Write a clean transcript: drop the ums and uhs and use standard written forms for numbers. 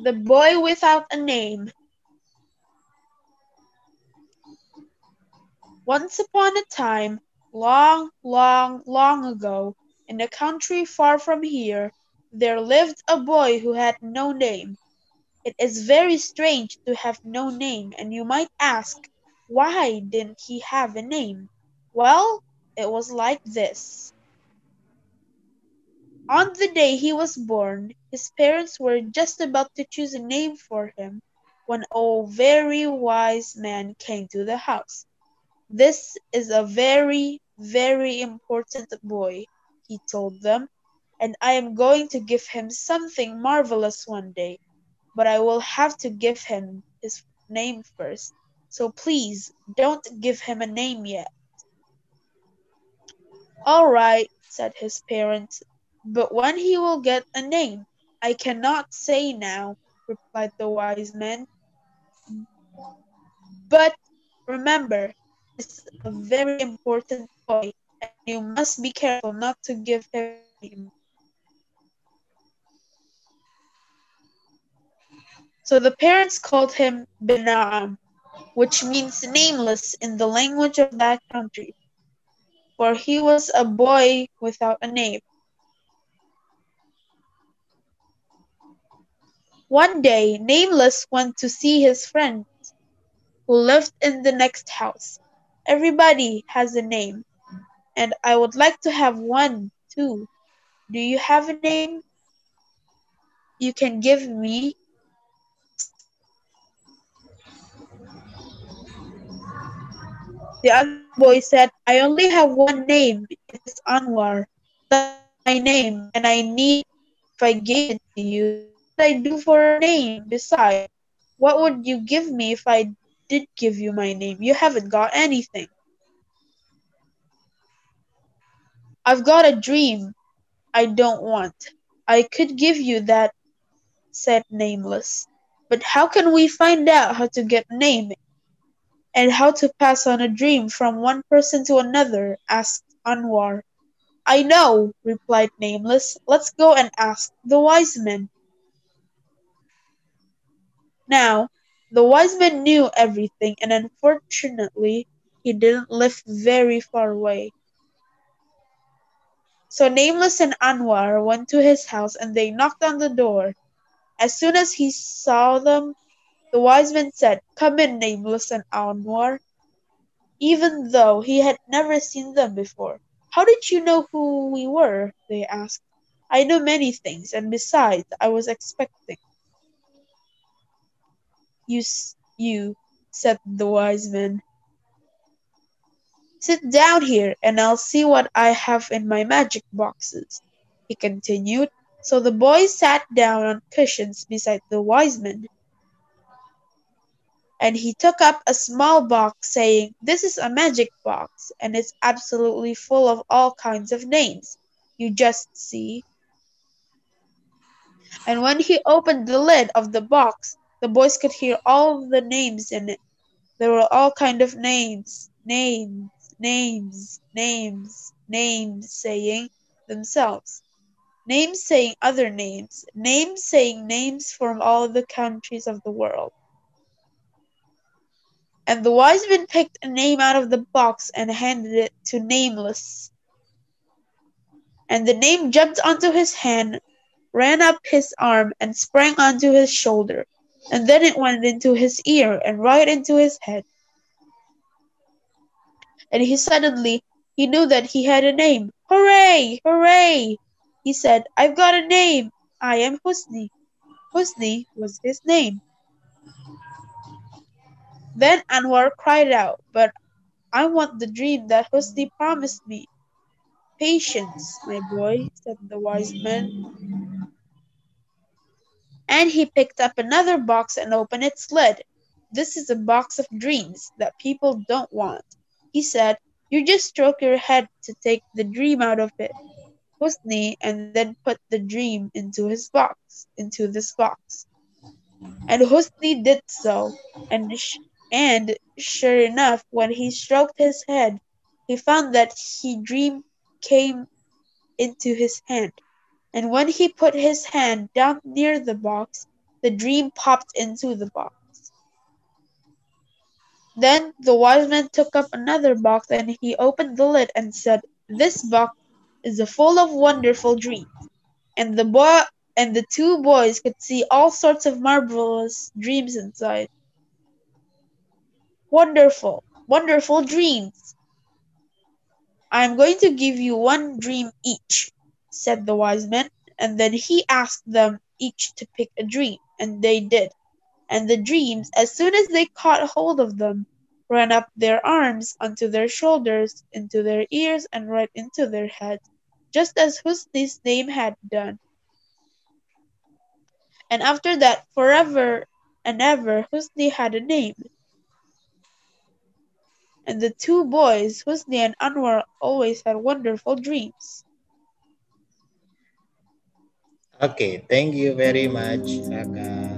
The Boy Without a Name. Once upon a time, long, long, long ago, in a country far from here, there lived a boy who had no name. It is very strange to have no name, and you might ask, why didn't he have a name? Well, it was like this. On the day he was born, his parents were just about to choose a name for him when a very wise man came to the house. "This is a very, very important boy," he told them, "and I am going to give him something marvelous one day, but I will have to give him his name first. So please don't give him a name yet." "All right," said his parents, "but when he will get a name, I cannot say now," replied the wise man. "But remember, this is a very important boy, and you must be careful not to give him a name." So the parents called him Bina, which means nameless in the language of that country, for he was a boy without a name. One day Nameless went to see his friend who lived in the next house. "Everybody has a name, and I would like to have one too. Do you have a name you can give me?" he asked. The other boy said, "I only have one name. It is Anwar. That is my name, and I need if I gave it to you. What would I do for a name? Besides, what would you give me if I did give you my name? You haven't got anything." "I've got a dream I don't want. I could give you that," said Nameless. "But how can we find out how to get a name, and how to pass on a dream from one person to another?" asked Anwar. "I know," replied Nameless. "Let's go and ask the wise men." Now, the wise man knew everything, and unfortunately he didn't live very far away. So Nameless and Anwar went to his house and they knocked on the door. As soon as he saw them, the wise man said, "Come in, Nameless and Anwar," even though he had never seen them before. "How did you know who we were?" they asked. "I know many things, and besides, I was expecting you," said the wise man. "Sit down here, and I'll see what I have in my magic boxes," he continued. So the boy sat down on cushions beside the wise man, and he took up a small box, saying, "This is a magic box, and it's absolutely full of all kinds of names. You just see." And when he opened the lid of the box, the boys could hear all the names in it. There were all kinds of names, names saying themselves, names saying other names, names saying names from all the countries of the world. And the wise man picked a name out of the box and handed it to Nameless. And the name jumped onto his hand, ran up his arm, and sprang onto his shoulder. And then it went into his ear and right into his head. And he knew that he had a name. "Hooray! Hooray!" he said. "I've got a name. I am Husni." Husni was his name. Then Anwar cried out, "But I want the dream that Husni promised me." "Patience, my boy," said the wise man. And he picked up another box and opened its lid. "This is a box of dreams that people don't want," he said. "You just stroke your head to take the dream out of it, Husni, and then put the dream into this box." And Husni did so, and sure enough, when he stroked his head, he found that his dream came into his hand. And when he put his hand down near the box, The dream popped into the box. Then the wise man took up another box and he opened the lid and said, "This box is full of wonderful dreams." And the two boys could see all sorts of marvelous dreams inside. Wonderful, wonderful dreams. "I am going to give you one dream each," said the wise man, and then he asked them each to pick a dream, and they did. And the dreams, as soon as they caught hold of them, ran up their arms, onto their shoulders, into their ears, and right into their heads, just as Husni's name had done. And after that, forever and ever, Husni had a name. And the two boys, Husni and Anwar, always had wonderful dreams. Okay, thank you very much, Raka.